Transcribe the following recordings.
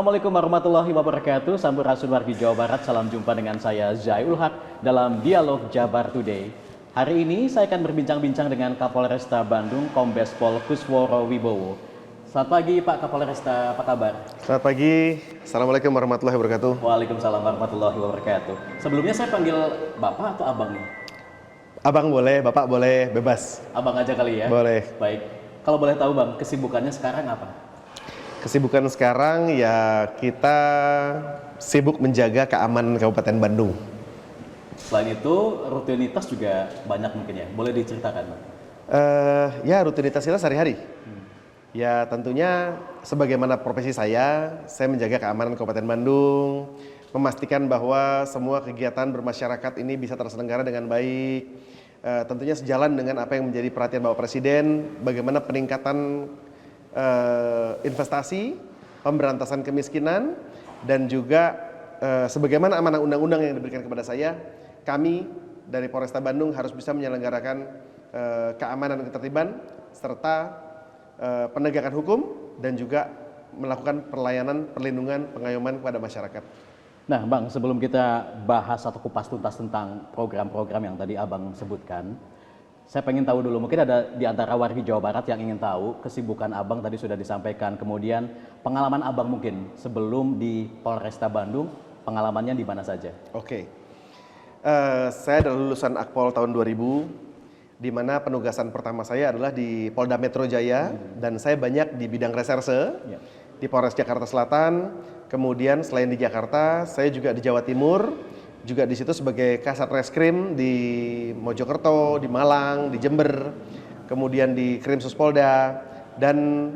Assalamualaikum warahmatullahi wabarakatuh. Sampurasun wargi Jawa Barat. Salam jumpa dengan saya Zai ul Haq dalam Dialog Jabar Today. Hari ini saya akan berbincang-bincang dengan Kapolresta Bandung, Kombes Pol Kusworo Wibowo. Selamat pagi Pak Kapolresta, apa kabar? Selamat pagi, Assalamualaikum warahmatullahi wabarakatuh. Waalaikumsalam warahmatullahi wabarakatuh. Sebelumnya saya panggil Bapak atau Abang nih? Abang boleh, Bapak boleh, bebas. Abang aja kali ya? Boleh. Baik. Kalau boleh tahu Bang, kesibukannya sekarang apa? Kesibukan sekarang ya kita sibuk menjaga keamanan Kabupaten Bandung. Selain itu, rutinitas juga banyak mungkin ya? Boleh diceritakan Bang? Ya rutinitas kita sehari-hari. Ya tentunya sebagaimana profesi saya menjaga keamanan Kabupaten Bandung, memastikan bahwa semua kegiatan bermasyarakat ini bisa terselenggara dengan baik. Tentunya sejalan dengan apa yang menjadi perhatian Bapak Presiden, bagaimana peningkatan investasi, pemberantasan kemiskinan, dan juga sebagaimana amanah undang-undang yang diberikan kepada saya, kami dari Polresta Bandung harus bisa menyelenggarakan keamanan dan ketertiban serta penegakan hukum dan juga melakukan pelayanan, perlindungan, pengayoman kepada masyarakat. Nah Bang, sebelum kita bahas atau kupas tuntas tentang program-program yang tadi Abang sebutkan, saya pengen tahu dulu, mungkin ada di antara wargi Jawa Barat yang ingin tahu kesibukan Abang tadi sudah disampaikan, kemudian pengalaman Abang mungkin sebelum di Polresta Bandung, pengalamannya di mana saja? Oke, saya adalah lulusan Akpol tahun 2000, di mana penugasan pertama saya adalah di Polda Metro Jaya, dan saya banyak di bidang reserse, di Polres Jakarta Selatan, kemudian selain di Jakarta, saya juga di Jawa Timur, juga di situ sebagai Kasat Reskrim di Mojokerto, di Malang, di Jember, kemudian di Krim Suspolda, dan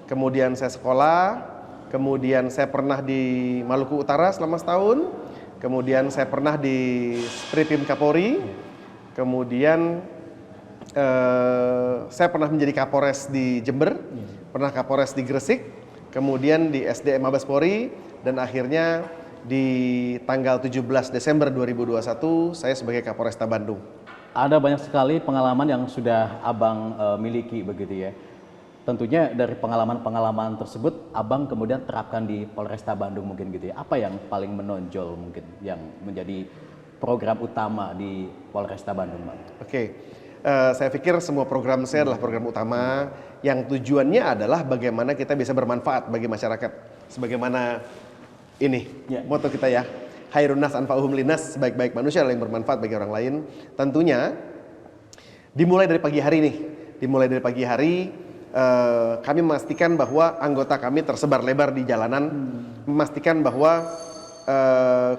kemudian saya sekolah, kemudian saya pernah di Maluku Utara selama setahun, kemudian saya pernah di Spripim Kapolri, kemudian saya pernah menjadi Kapolres di Jember, pernah Kapolres di Gresik, kemudian di SDM Mabes Polri, dan akhirnya di tanggal 17 Desember 2021 saya sebagai Kapolresta Bandung. Ada banyak sekali pengalaman yang sudah Abang miliki begitu ya. Tentunya dari pengalaman-pengalaman tersebut Abang kemudian terapkan di Polresta Bandung mungkin gitu ya. Apa yang paling menonjol mungkin yang menjadi program utama di Polresta Bandung Bang? Oke. Saya pikir semua program saya adalah program utama yang tujuannya adalah bagaimana kita bisa bermanfaat bagi masyarakat. Sebagaimana ini moto kita ya, Khairun nas anfa'uhum linnas, sebaik-baik manusia yang bermanfaat bagi orang lain. Tentunya dimulai dari pagi hari nih. Dimulai dari pagi hari kami memastikan bahwa anggota kami tersebar lebar di jalanan, memastikan bahwa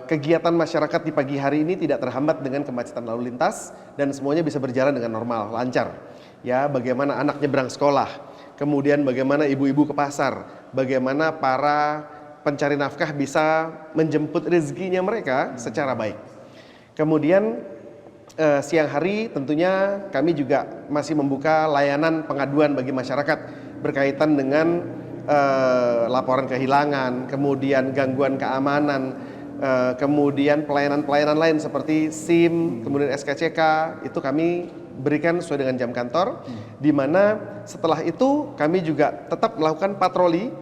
kegiatan masyarakat di pagi hari ini tidak terhambat dengan kemacetan lalu lintas dan semuanya bisa berjalan dengan normal, lancar. Ya, bagaimana anak nyebrang sekolah, kemudian bagaimana ibu-ibu ke pasar, bagaimana para pencari nafkah bisa menjemput rezekinya mereka secara baik. Kemudian siang hari tentunya kami juga masih membuka layanan pengaduan bagi masyarakat berkaitan dengan laporan kehilangan, kemudian gangguan keamanan, kemudian pelayanan-pelayanan lain seperti SIM, kemudian SKCK, itu kami berikan sesuai dengan jam kantor, di mana setelah itu kami juga tetap melakukan patroli,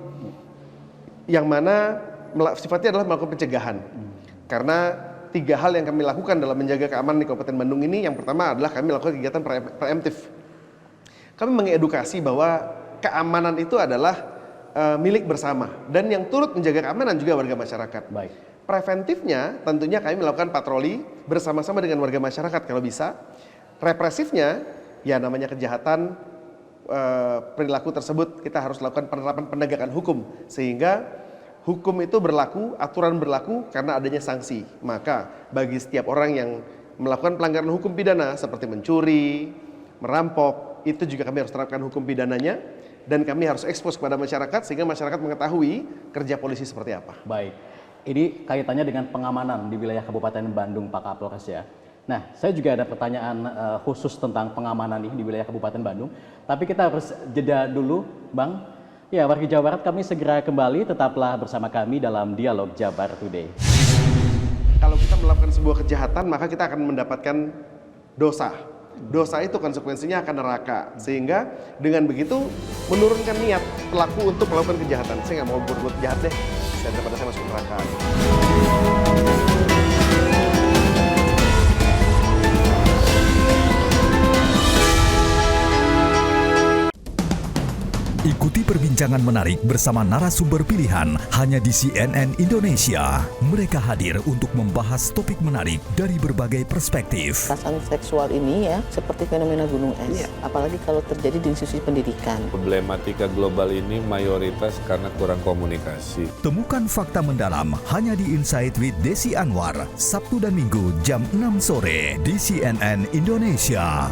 yang mana sifatnya adalah melakukan pencegahan. Karena 3 hal yang kami lakukan dalam menjaga keamanan di Kabupaten Bandung ini, yang pertama adalah kami lakukan kegiatan preemptif. Kami mengedukasi bahwa keamanan itu adalah milik bersama, dan yang turut menjaga keamanan juga warga masyarakat. Baik. Preventifnya tentunya kami melakukan patroli bersama-sama dengan warga masyarakat kalau bisa. Represifnya ya namanya kejahatan, perilaku tersebut kita harus lakukan penerapan penegakan hukum sehingga hukum itu berlaku, aturan berlaku karena adanya sanksi. Maka bagi setiap orang yang melakukan pelanggaran hukum pidana seperti mencuri, merampok, itu juga kami harus terapkan hukum pidananya. Dan kami harus ekspos kepada masyarakat sehingga masyarakat mengetahui kerja polisi seperti apa. Baik, ini kaitannya dengan pengamanan di wilayah Kabupaten Bandung Pak Kapolres ya. Nah, saya juga ada pertanyaan khusus tentang pengamanan ini di wilayah Kabupaten Bandung. Tapi kita harus jeda dulu Bang. Ya, wargi Jawa Barat, kami segera kembali, tetaplah bersama kami dalam Dialog Jabar Today. Kalau kita melakukan sebuah kejahatan maka kita akan mendapatkan dosa. Dosa itu konsekuensinya akan neraka. Sehingga dengan begitu menurunkan niat pelaku untuk melakukan kejahatan. Saya nggak mau berbuat jahat deh, daripada saya masuk neraka. Ikuti perbincangan menarik bersama narasumber pilihan hanya di CNN Indonesia. Mereka hadir untuk membahas topik menarik dari berbagai perspektif. Kekerasan seksual ini ya seperti fenomena gunung es, apalagi kalau terjadi di institusi pendidikan. Problematika global ini mayoritas karena kurang komunikasi. Temukan fakta mendalam hanya di Insight with Desi Anwar, Sabtu dan Minggu jam 6 sore di CNN Indonesia.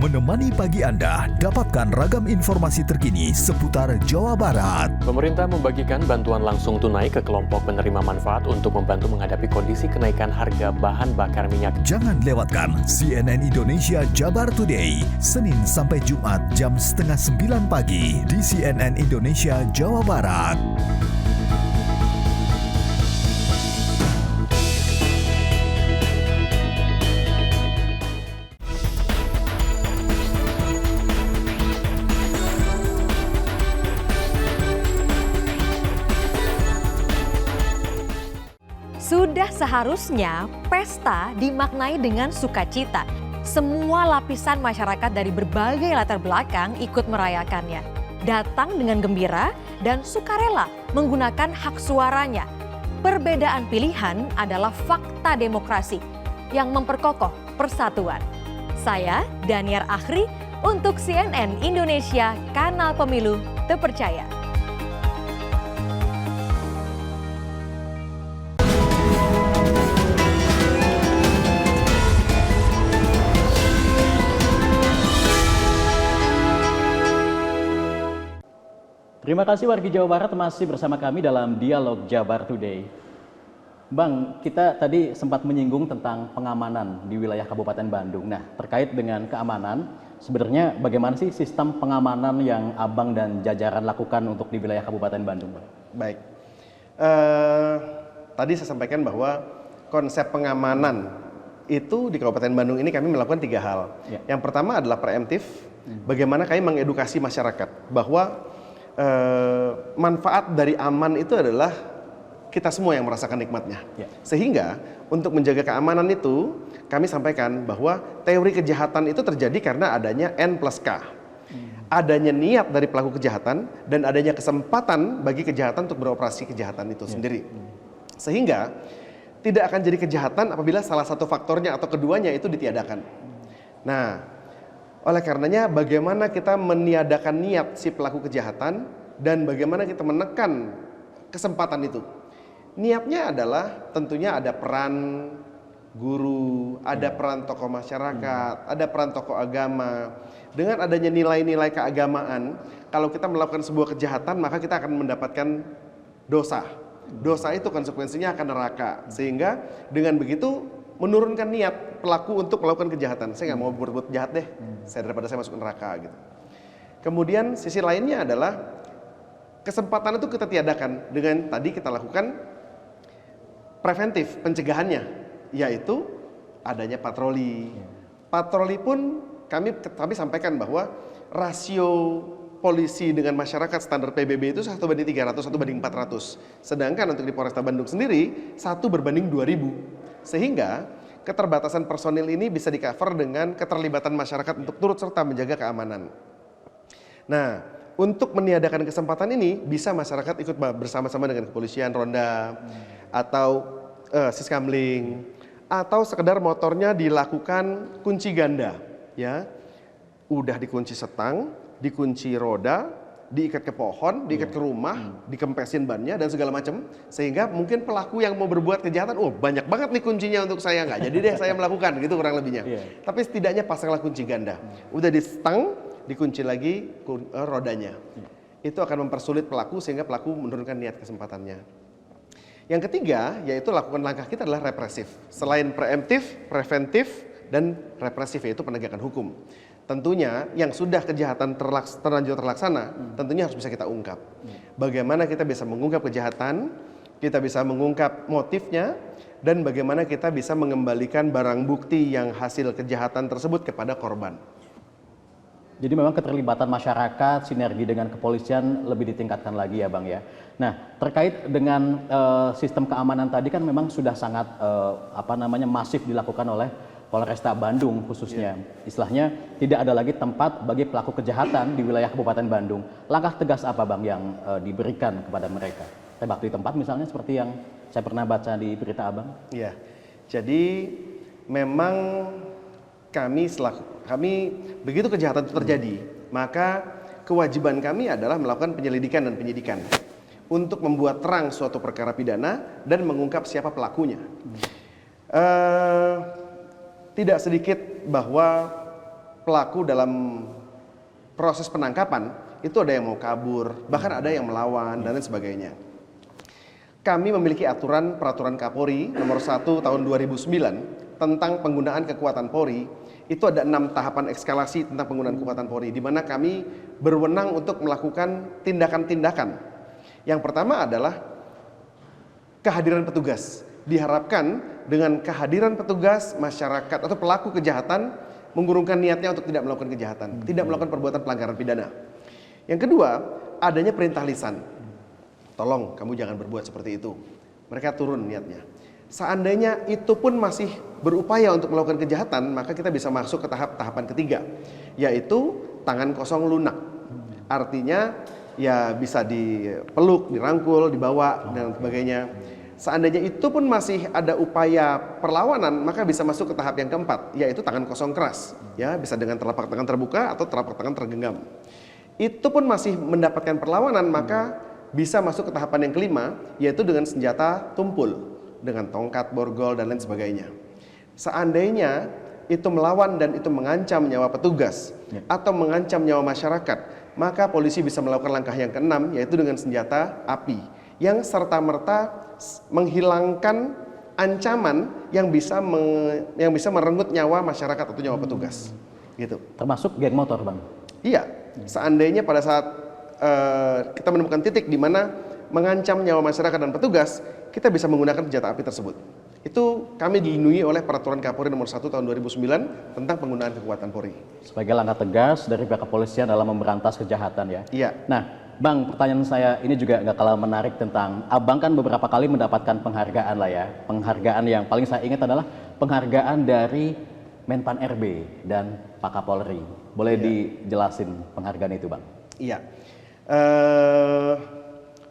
Menemani pagi Anda, dapatkan ragam informasi terkini seputar Jawa Barat. Pemerintah membagikan bantuan langsung tunai ke kelompok penerima manfaat untuk membantu menghadapi kondisi kenaikan harga bahan bakar minyak. Jangan lewatkan CNN Indonesia Jabar Today, Senin sampai Jumat jam 8:30 pagi di CNN Indonesia Jawa Barat. Sudah seharusnya pesta dimaknai dengan sukacita. Semua lapisan masyarakat dari berbagai latar belakang ikut merayakannya. Datang dengan gembira dan sukarela menggunakan hak suaranya. Perbedaan pilihan adalah fakta demokrasi yang memperkokoh persatuan. Saya Daniar Akhri untuk CNN Indonesia, Kanal Pemilu Terpercaya. Terima kasih wargi Jawa Barat masih bersama kami dalam Dialog Jabar Today. Bang, kita tadi sempat menyinggung tentang pengamanan di wilayah Kabupaten Bandung. Nah, terkait dengan keamanan, sebenarnya bagaimana sih sistem pengamanan yang Abang dan jajaran lakukan untuk di wilayah Kabupaten Bandung, Bang? Baik, tadi saya sampaikan bahwa konsep pengamanan itu di Kabupaten Bandung ini kami melakukan 3 hal. Yang pertama adalah preemptif, bagaimana kami mengedukasi masyarakat bahwa manfaat dari aman itu adalah kita semua yang merasakan nikmatnya. Sehingga untuk menjaga keamanan itu kami sampaikan bahwa teori kejahatan itu terjadi karena adanya N+K. Adanya niat dari pelaku kejahatan dan adanya kesempatan bagi kejahatan untuk beroperasi kejahatan itu sendiri. Sehingga tidak akan jadi kejahatan apabila salah satu faktornya atau keduanya itu ditiadakan. Nah, oleh karenanya bagaimana kita meniadakan niat si pelaku kejahatan dan bagaimana kita menekan kesempatan itu. Niatnya adalah tentunya ada peran guru, ada peran tokoh masyarakat, ada peran tokoh agama. Dengan adanya nilai-nilai keagamaan, kalau kita melakukan sebuah kejahatan maka kita akan mendapatkan dosa. Dosa itu konsekuensinya akan neraka. Sehingga dengan begitu menurunkan niat pelaku untuk melakukan kejahatan. Saya nggak mau berbuat jahat deh, daripada saya masuk neraka gitu. Kemudian sisi lainnya adalah kesempatan itu kita tiadakan dengan tadi kita lakukan preventif pencegahannya, yaitu adanya patroli. Patroli pun kami sampaikan bahwa rasio polisi dengan masyarakat standar PBB itu 1:300, 1:400. Sedangkan untuk di Polresta Bandung sendiri 1:2000. Sehingga keterbatasan personil ini bisa di-cover dengan keterlibatan masyarakat untuk turut serta menjaga keamanan. Nah, untuk meniadakan kesempatan ini bisa masyarakat ikut bersama-sama dengan kepolisian, ronda, atau siskamling, atau sekedar motornya dilakukan kunci ganda, ya. Udah dikunci setang, dikunci roda, diikat ke pohon, diikat ke rumah, dikempesin bannya dan segala macam, sehingga mungkin pelaku yang mau berbuat kejahatan, banyak banget nih kuncinya untuk saya, nggak jadi deh saya melakukan, gitu kurang lebihnya. Tapi setidaknya pasanglah kunci ganda, udah di stang, dikunci lagi rodanya. Itu akan mempersulit pelaku sehingga pelaku menurunkan niat kesempatannya. Yang ketiga, yaitu lakukan langkah kita adalah represif. Selain preemptif, preventif, dan represif, yaitu penegakan hukum. Tentunya yang sudah kejahatan terlanjur terlaksana, tentunya harus bisa kita ungkap. Bagaimana kita bisa mengungkap kejahatan kita bisa mengungkap motifnya, dan bagaimana kita bisa mengembalikan barang bukti yang hasil kejahatan tersebut kepada korban. Jadi memang keterlibatan masyarakat, sinergi dengan kepolisian lebih ditingkatkan lagi ya Bang ya. Nah, terkait dengan sistem keamanan tadi kan memang sudah sangat masif dilakukan oleh Polresta Bandung khususnya. Istilahnya tidak ada lagi tempat bagi pelaku kejahatan di wilayah Kabupaten Bandung. Langkah tegas apa Bang yang diberikan kepada mereka? Tembak di tempat misalnya seperti yang saya pernah baca di berita Abang. Ya, jadi memang kami begitu kejahatan itu terjadi, maka kewajiban kami adalah melakukan penyelidikan dan penyidikan untuk membuat terang suatu perkara pidana dan mengungkap siapa pelakunya. Tidak sedikit bahwa pelaku dalam proses penangkapan itu ada yang mau kabur, bahkan ada yang melawan dan lain sebagainya. Kami memiliki peraturan Kapolri nomor 1 tahun 2009 tentang penggunaan kekuatan Polri. Itu ada 6 tahapan eskalasi tentang penggunaan kekuatan Polri, di mana kami berwenang untuk melakukan tindakan-tindakan. Yang pertama adalah kehadiran petugas. Diharapkan dengan kehadiran petugas, masyarakat atau pelaku kejahatan mengurungkan niatnya untuk tidak melakukan kejahatan, tidak melakukan perbuatan pelanggaran pidana. Yang kedua, adanya perintah lisan. Tolong kamu jangan berbuat seperti itu. Mereka turun niatnya. Seandainya itu pun masih berupaya untuk melakukan kejahatan, maka kita bisa masuk ke tahapan ketiga, yaitu tangan kosong lunak. Artinya ya bisa dipeluk, dirangkul, dibawa dan sebagainya. Seandainya itu pun masih ada upaya perlawanan, maka bisa masuk ke tahap yang keempat, yaitu tangan kosong keras. Ya, bisa dengan telapak tangan terbuka atau telapak tangan tergenggam. Itu pun masih mendapatkan perlawanan, maka bisa masuk ke tahapan yang kelima, yaitu dengan senjata tumpul, dengan tongkat, borgol, dan lain sebagainya. Seandainya itu melawan dan itu mengancam nyawa petugas atau mengancam nyawa masyarakat, maka polisi bisa melakukan langkah yang keenam, yaitu dengan senjata api, yang serta-merta menghilangkan ancaman yang bisa merenggut nyawa masyarakat atau nyawa petugas. Gitu. Termasuk geng motor Bang? Iya, seandainya pada saat kita menemukan titik di mana mengancam nyawa masyarakat dan petugas, kita bisa menggunakan senjata api tersebut. Itu kami dilindungi oleh peraturan Kapolri nomor 1 tahun 2009 tentang penggunaan kekuatan Polri. Sebagai langkah tegas dari pihak kepolisian dalam memberantas kejahatan ya. Iya. Nah, Bang, pertanyaan saya ini juga nggak kalah menarik tentang Abang kan beberapa kali mendapatkan penghargaan lah ya. Penghargaan yang paling saya ingat adalah penghargaan dari Menpan RB dan Pak Kapolri. Boleh dijelasin penghargaan itu Bang? Iya.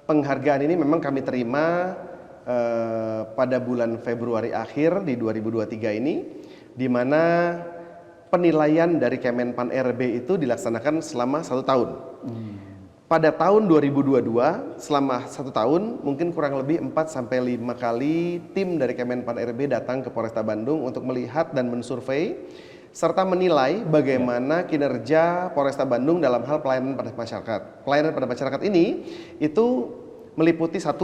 Penghargaan ini memang kami terima pada bulan Februari akhir di 2023 ini, di mana penilaian dari Kemenpan RB itu dilaksanakan selama 1 tahun. Pada tahun 2022, selama 1 tahun, mungkin kurang lebih 4-5 kali tim dari Kemenpan RB datang ke Polresta Bandung untuk melihat dan mensurvei serta menilai bagaimana kinerja Polresta Bandung dalam hal pelayanan pada masyarakat. Pelayanan pada masyarakat ini itu meliputi 1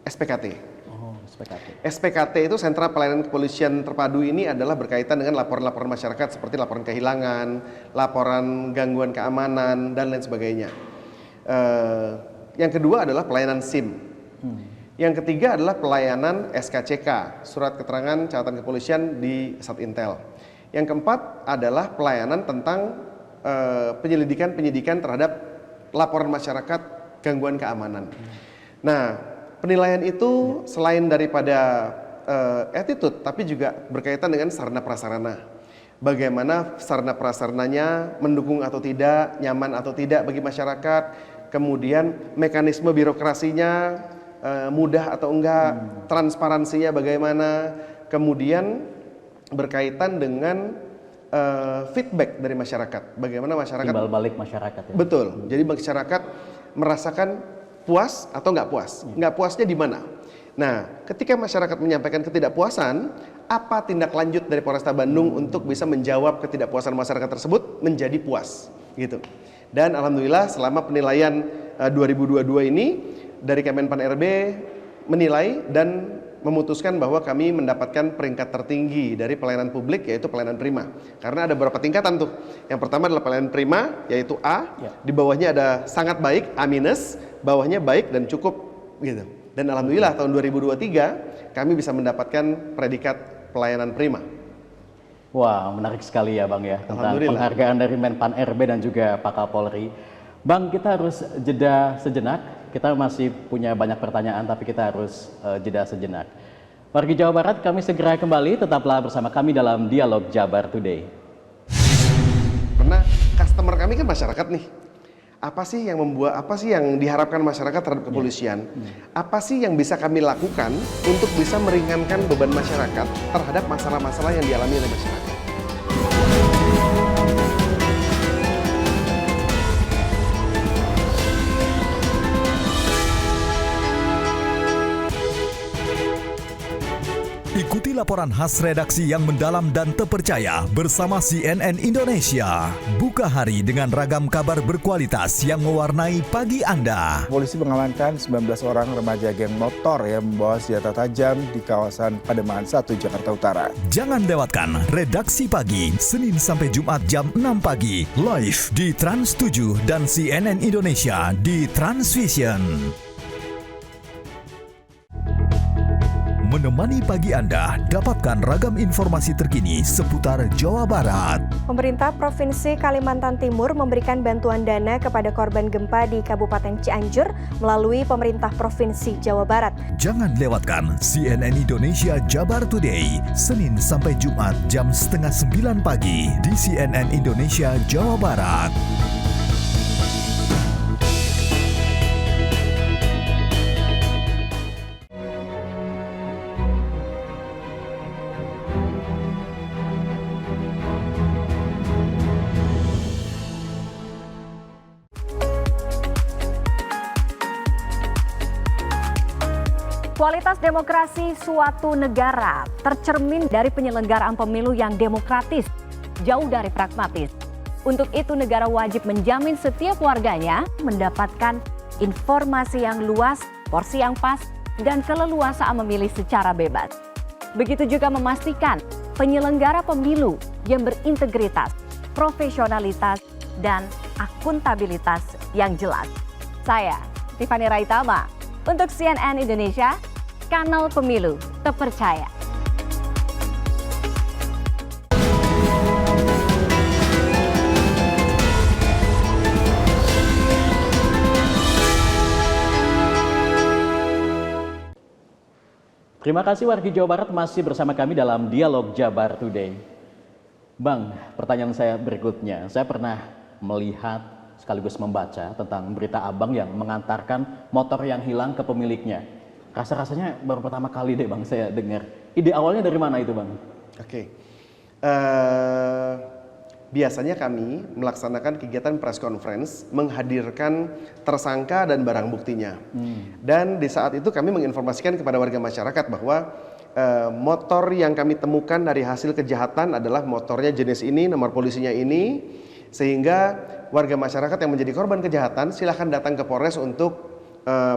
SPKT. Oh, SPKT. SPKT itu Sentra Pelayanan Kepolisian Terpadu ini adalah berkaitan dengan laporan-laporan masyarakat seperti laporan kehilangan, laporan gangguan keamanan, dan lain sebagainya. Yang kedua adalah pelayanan SIM. Yang ketiga adalah pelayanan SKCK, Surat Keterangan Catatan Kepolisian di Satintel. Yang keempat adalah pelayanan tentang penyidikan terhadap laporan masyarakat gangguan keamanan. Nah, penilaian itu selain daripada attitude, tapi juga berkaitan dengan sarana prasarana. Bagaimana sarana prasarananya mendukung atau tidak, nyaman atau tidak bagi masyarakat, kemudian mekanisme birokrasinya mudah atau enggak, transparansinya bagaimana, kemudian berkaitan dengan feedback dari masyarakat. Bagaimana masyarakat timbal balik masyarakat ya. Betul. Jadi masyarakat merasakan puas atau nggak puas. Nggak puasnya di mana? Nah, ketika masyarakat menyampaikan ketidakpuasan, apa tindak lanjut dari Polresta Bandung untuk bisa menjawab ketidakpuasan masyarakat tersebut menjadi puas, gitu. Dan alhamdulillah selama penilaian 2022 ini dari Kemenpan RB menilai dan memutuskan bahwa kami mendapatkan peringkat tertinggi dari pelayanan publik, yaitu pelayanan prima. Karena ada beberapa tingkatan tuh. Yang pertama adalah pelayanan prima, yaitu A. Di bawahnya ada sangat baik, A-, bawahnya baik dan cukup, gitu. Dan alhamdulillah tahun 2023 kami bisa mendapatkan predikat pelayanan prima. Wah, menarik sekali ya Bang ya, tentang Alhamdulillah. penghargaan dari Menpan RB dan juga Pak Kapolri. Bang, kita harus jeda sejenak. Kita masih punya banyak pertanyaan, tapi kita harus jeda sejenak. Wargi Jawa Barat, kami segera kembali. Tetaplah bersama kami dalam Dialog Jabar Today. Karena customer kami kan masyarakat nih. Apa sih yang diharapkan masyarakat terhadap kepolisian? Apa sih yang bisa kami lakukan untuk bisa meringankan beban masyarakat terhadap masalah-masalah yang dialami oleh masyarakat? Ikuti laporan khas redaksi yang mendalam dan terpercaya bersama CNN Indonesia. Buka hari dengan ragam kabar berkualitas yang mewarnai pagi Anda. Polisi mengamankan 19 orang remaja geng motor yang membawa senjata tajam di kawasan Pademangan 1, Jakarta Utara. Jangan lewatkan Redaksi Pagi, Senin sampai Jumat jam 6 pagi, live di Trans 7 dan CNN Indonesia di Transvision. Menemani pagi Anda, dapatkan ragam informasi terkini seputar Jawa Barat. Pemerintah Provinsi Kalimantan Timur memberikan bantuan dana kepada korban gempa di Kabupaten Cianjur melalui pemerintah Provinsi Jawa Barat. Jangan lewatkan CNN Indonesia Jabar Today, Senin sampai Jumat jam 8:30 pagi di CNN Indonesia Jawa Barat. Kualitas demokrasi suatu negara tercermin dari penyelenggaraan pemilu yang demokratis, jauh dari pragmatis. Untuk itu negara wajib menjamin setiap warganya mendapatkan informasi yang luas, porsi yang pas, dan keleluasaan memilih secara bebas. Begitu juga memastikan penyelenggara pemilu yang berintegritas, profesionalitas, dan akuntabilitas yang jelas. Saya, Tiffany Raitama, untuk CNN Indonesia, kanal pemilu terpercaya. Terima kasih wargi Jawa Barat masih bersama kami dalam Dialog Jabar Today. Bang, pertanyaan saya berikutnya. Saya pernah melihat sekaligus membaca tentang berita abang yang mengantarkan motor yang hilang ke pemiliknya. Rasa-rasanya baru pertama kali deh Bang saya dengar. Ide awalnya dari mana itu Bang? Oke. Biasanya kami melaksanakan kegiatan press conference menghadirkan tersangka dan barang buktinya. Dan di saat itu kami menginformasikan kepada warga masyarakat bahwa motor yang kami temukan dari hasil kejahatan adalah motornya jenis ini, nomor polisinya ini, sehingga warga masyarakat yang menjadi korban kejahatan silahkan datang ke Polres untuk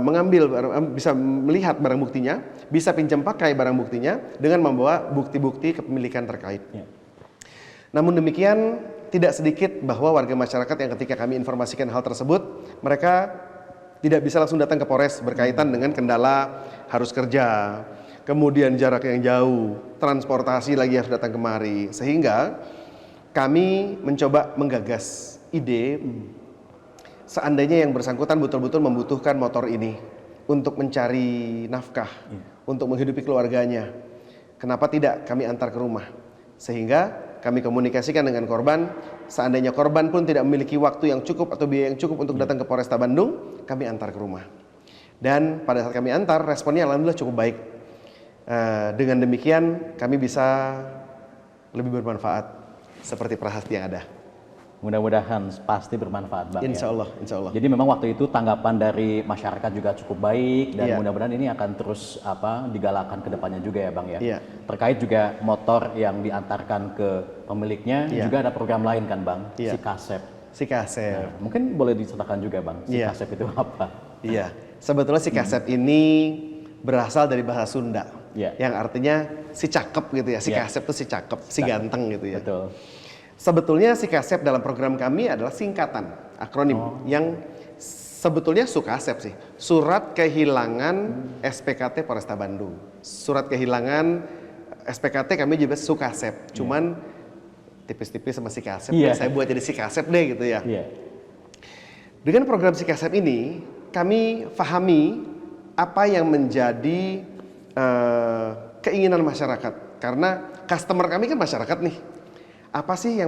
mengambil, bisa melihat barang buktinya, bisa pinjam pakai barang buktinya dengan membawa bukti-bukti kepemilikan terkait. Namun demikian, tidak sedikit bahwa warga masyarakat yang ketika kami informasikan hal tersebut, mereka tidak bisa langsung datang ke Polres berkaitan dengan kendala harus kerja, kemudian jarak yang jauh, transportasi lagi harus datang kemari, sehingga kami mencoba menggagas ide seandainya yang bersangkutan betul-betul membutuhkan motor ini untuk mencari nafkah, untuk menghidupi keluarganya, kenapa tidak kami antar ke rumah? Sehingga kami komunikasikan dengan korban, seandainya korban pun tidak memiliki waktu yang cukup atau biaya yang cukup untuk datang ke Polresta Bandung, kami antar ke rumah. Dan pada saat kami antar, responnya alhamdulillah cukup baik. Dengan demikian kami bisa lebih bermanfaat seperti prasasti yang ada. Mudah-mudahan pasti bermanfaat Bang. Insya Allah, insya Allah. Jadi memang waktu itu tanggapan dari masyarakat juga cukup baik dan mudah-mudahan ini akan terus digalakkan ke depannya juga ya Bang ya. Terkait juga motor yang diantarkan ke pemiliknya juga ada program lain kan Bang, si Kasep. Si Kasep. Nah, mungkin boleh diceritakan juga Bang, si Kasep itu apa? Iya, sebetulnya si Kasep ini berasal dari bahasa Sunda, yang artinya si cakep gitu ya. Si Kasep itu si cakep, si ganteng gitu ya. Betul. Sebetulnya si Kasep dalam program kami adalah singkatan, akronim yang Sebetulnya Sukasep sih, surat kehilangan SPKT Polresta Bandung. Surat kehilangan SPKT kami juga Sukasep, cuman tipis-tipis sama Sikasep, saya buat jadi Sikasep deh gitu ya. Dengan program Sikasep ini, kami pahami apa yang menjadi keinginan masyarakat. Karena customer kami kan masyarakat nih. Apa sih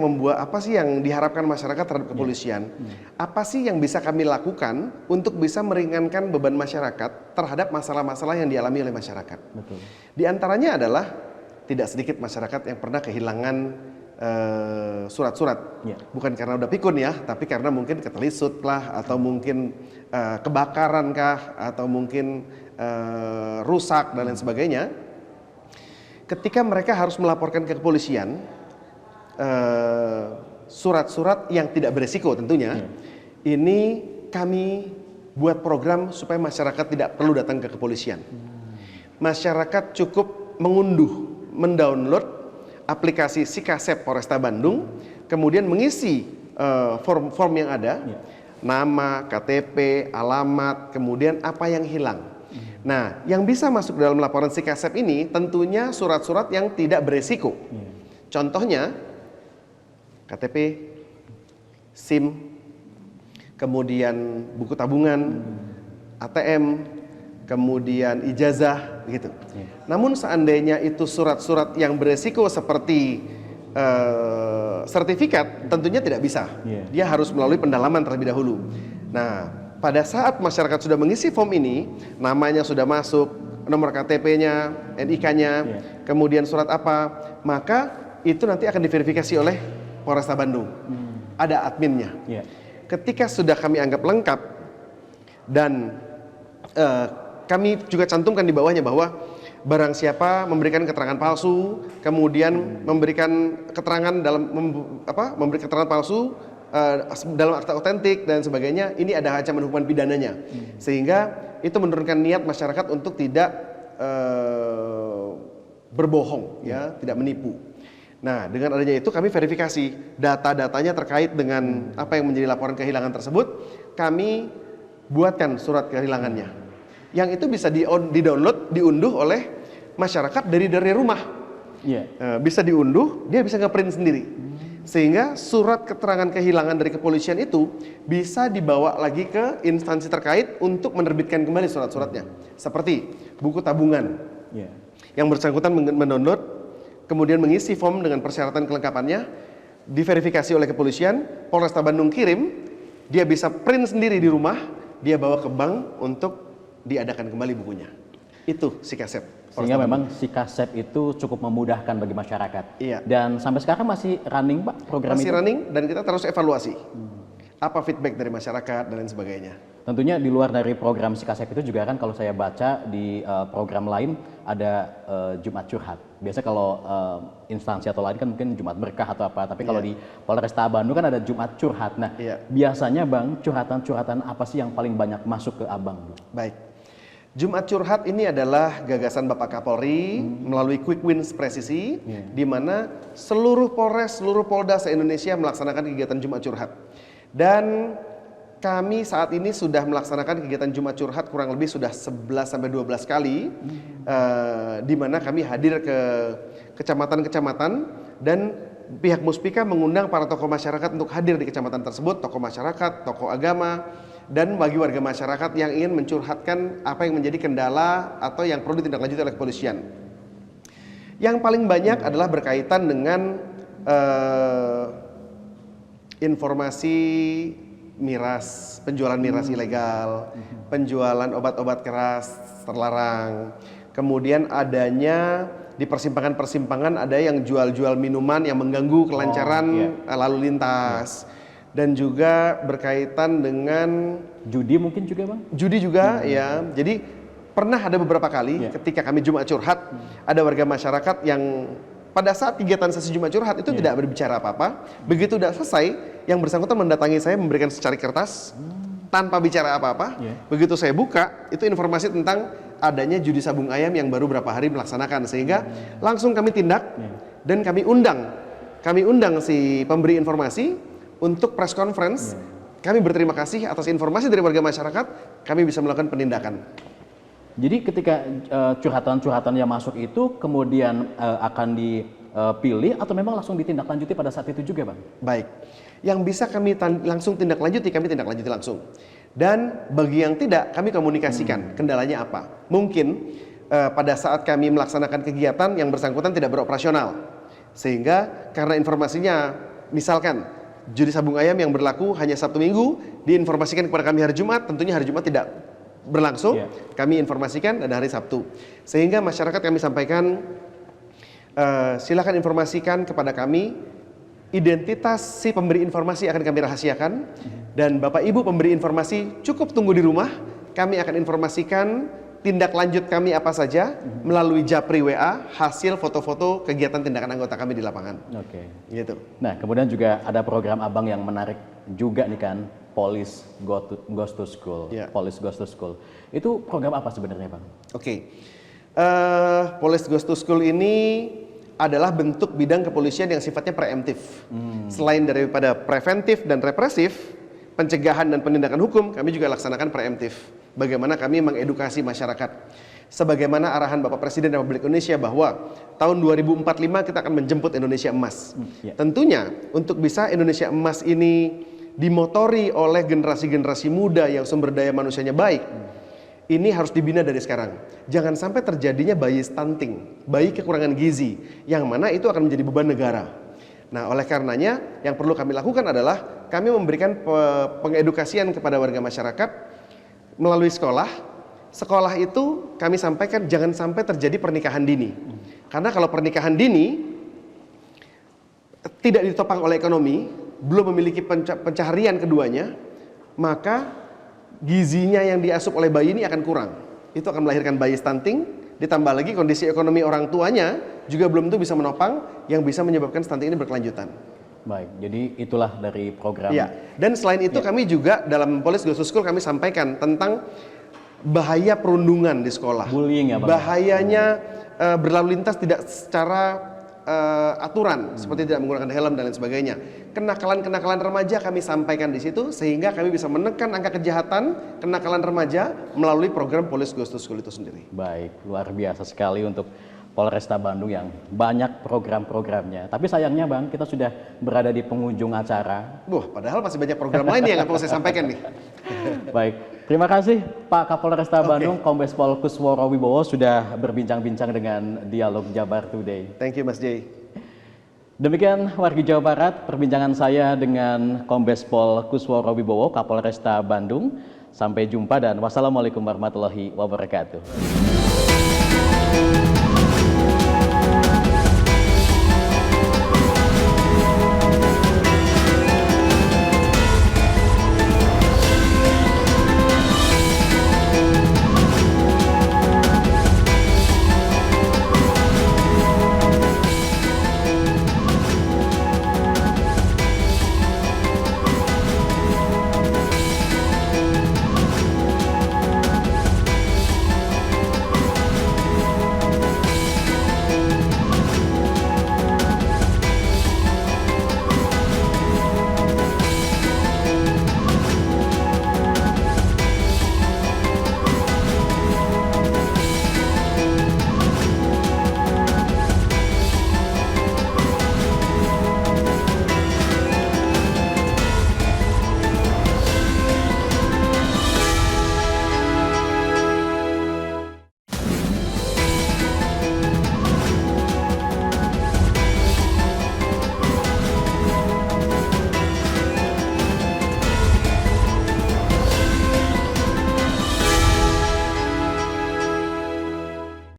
yang diharapkan masyarakat terhadap kepolisian? Apa sih yang bisa kami lakukan untuk bisa meringankan beban masyarakat terhadap masalah-masalah yang dialami oleh masyarakat? Betul. Di antaranya adalah tidak sedikit masyarakat yang pernah kehilangan surat-surat. Bukan karena udah pikun ya, tapi karena mungkin ketelisut lah, atau mungkin kebakaran kah, atau mungkin rusak dan lain sebagainya. Ketika mereka harus melaporkan ke kepolisian, surat-surat yang tidak beresiko tentunya, ini kami buat program supaya masyarakat tidak perlu datang ke kepolisian. Masyarakat cukup mendownload aplikasi Sikasep Polresta Bandung, kemudian mengisi form yang ada, nama, KTP, alamat, kemudian apa yang hilang. Nah, yang bisa masuk dalam laporan Sikasep ini tentunya surat-surat yang tidak beresiko. Contohnya KTP, SIM, kemudian buku tabungan, ATM, kemudian ijazah, begitu. Namun seandainya itu surat-surat yang beresiko seperti sertifikat, tentunya tidak bisa. Dia harus melalui pendalaman terlebih dahulu. Nah, pada saat masyarakat sudah mengisi form ini, namanya sudah masuk, nomor KTP-nya, NIK-nya, kemudian surat apa, maka itu nanti akan diverifikasi oleh Polresta Bandung. Ada adminnya. Ketika sudah kami anggap lengkap dan kami juga cantumkan di bawahnya bahwa barang siapa memberikan keterangan palsu, kemudian memberikan keterangan memberi keterangan palsu dalam akta otentik dan sebagainya, ini ada ancaman hukuman pidananya. Sehingga itu menurunkan niat masyarakat untuk tidak berbohong, ya, tidak menipu. Nah, dengan adanya itu kami verifikasi data-datanya terkait dengan apa yang menjadi laporan kehilangan tersebut, kami buatkan surat kehilangannya. Yang itu bisa di-download, diunduh oleh masyarakat dari rumah. Bisa diunduh, dia bisa nge-print sendiri. Sehingga surat keterangan kehilangan dari kepolisian itu bisa dibawa lagi ke instansi terkait untuk menerbitkan kembali surat-suratnya. Seperti buku tabungan. Yang bersangkutan mendownload, kemudian mengisi form dengan persyaratan kelengkapannya, diverifikasi oleh kepolisian, Polresta Bandung kirim, dia bisa print sendiri di rumah, dia bawa ke bank untuk diadakan kembali bukunya. Itu Sikasep. Sehingga memang Sikasep itu cukup memudahkan bagi masyarakat. Dan sampai sekarang masih running, Pak, program itu? Masih running dan kita terus evaluasi. Apa feedback dari masyarakat dan lain sebagainya. Tentunya di luar dari program Sikasep itu juga kan kalau saya baca di program lain ada Jumat Curhat. Biasa kalau instansi atau lain kan mungkin Jumat Berkah atau apa. Tapi kalau di Polresta Bandung kan ada Jumat Curhat. Nah, biasanya Bang, curhatan-curhatan apa sih yang paling banyak masuk ke Abang? Baik. Jumat Curhat ini adalah gagasan Bapak Kapolri melalui Quick Wins Presisi, di mana seluruh Polres, seluruh Polda se-Indonesia melaksanakan kegiatan Jumat Curhat. Dan kami saat ini sudah melaksanakan kegiatan Jumat Curhat kurang lebih sudah 11-12 kali, di mana kami hadir ke kecamatan-kecamatan dan pihak Muspika mengundang para tokoh masyarakat untuk hadir di kecamatan tersebut, tokoh masyarakat, tokoh agama, dan bagi warga masyarakat yang ingin mencurhatkan apa yang menjadi kendala atau yang perlu ditindaklanjuti oleh kepolisian. Yang paling banyak adalah berkaitan dengan informasi miras, penjualan miras ilegal, penjualan obat-obat keras terlarang, kemudian adanya di persimpangan-persimpangan ada yang jual-jual minuman yang mengganggu kelancaran lalu lintas. Dan juga berkaitan dengan judi mungkin juga, Bang? Judi juga, ya. Jadi pernah ada beberapa kali ketika kami Jumat Curhat, ada warga masyarakat yang pada saat kegiatan sesi Jumat Curhat itu tidak berbicara apa-apa. Begitu udah selesai, yang bersangkutan mendatangi saya memberikan secari kertas tanpa bicara apa-apa. Begitu saya buka, itu informasi tentang adanya judi sabung ayam yang baru berapa hari melaksanakan. Sehingga langsung kami tindak dan kami undang si pemberi informasi untuk press conference kami berterima kasih atas informasi dari warga masyarakat, kami bisa melakukan penindakan. Jadi ketika curhatan-curhatan yang masuk itu kemudian akan dipilih atau memang langsung ditindaklanjuti pada saat itu juga, Bang? Baik, yang bisa kami langsung tindak lanjuti, kami tindak lanjuti langsung. Dan bagi yang tidak, kami komunikasikan kendalanya apa. Mungkin pada saat kami melaksanakan kegiatan yang bersangkutan tidak beroperasional. Sehingga karena informasinya, misalkan judi sabung ayam yang berlaku hanya Sabtu Minggu, diinformasikan kepada kami hari Jumat, tentunya hari Jumat tidak berlangsung, kami informasikan pada hari Sabtu. Sehingga masyarakat kami sampaikan, silakan informasikan kepada kami, identitas si pemberi informasi akan kami rahasiakan, dan Bapak Ibu pemberi informasi cukup tunggu di rumah, kami akan informasikan tindak lanjut kami apa saja melalui Japri WA, hasil foto-foto kegiatan tindakan anggota kami di lapangan. Oke. Gitu. Nah, kemudian juga ada program Abang yang menarik juga nih kan, Police Goes to School. Police Goes to School. Itu program apa sebenarnya, Bang? Oke. Police Goes to School ini adalah bentuk bidang kepolisian yang sifatnya preemptif. Selain daripada preventif dan represif, pencegahan dan penindakan hukum, kami juga laksanakan preemptif. Bagaimana kami mengedukasi masyarakat. Sebagaimana arahan Bapak Presiden Republik Indonesia bahwa tahun 2045 kita akan menjemput Indonesia emas. Tentunya untuk bisa Indonesia emas ini dimotori oleh generasi-generasi muda yang sumber daya manusianya baik, ini harus dibina dari sekarang. Jangan sampai terjadinya bayi stunting, bayi kekurangan gizi, yang mana itu akan menjadi beban negara. Nah, oleh karenanya yang perlu kami lakukan adalah kami memberikan pengedukasian kepada warga masyarakat melalui sekolah. Sekolah itu kami sampaikan jangan sampai terjadi pernikahan dini. Karena kalau pernikahan dini tidak ditopang oleh ekonomi, belum memiliki pencaharian keduanya, maka gizinya yang diasup oleh bayi ini akan kurang. Itu akan melahirkan bayi stunting, ditambah lagi kondisi ekonomi orang tuanya juga belum tentu bisa menopang, yang bisa menyebabkan stunting ini berkelanjutan. Baik, jadi itulah dari program. Ya, dan selain itu kami juga dalam Police Goes to School kami sampaikan tentang bahaya perundungan di sekolah. Bullying ya, Bang? Bahayanya berlalu lintas tidak secara aturan, seperti tidak menggunakan helm dan lain sebagainya. Kenakalan-kenakalan remaja kami sampaikan di situ, sehingga kami bisa menekan angka kejahatan kenakalan remaja melalui program Police Goes to School itu sendiri. Baik, luar biasa sekali untuk Polresta Bandung yang banyak program-programnya. Tapi sayangnya, Bang, kita sudah berada di penghujung acara. Padahal masih banyak program lain yang perlu saya sampaikan nih. Baik, terima kasih Pak Kapolresta Bandung, Kombes Pol Kusworo Wibowo sudah berbincang-bincang dengan Dialog Jabar Today. Thank you, Mas Jay. Demikian wargi Jawa Barat, perbincangan saya dengan Kombes Pol Kusworo Wibowo, Kapolresta Bandung. Sampai jumpa dan wassalamualaikum warahmatullahi wabarakatuh.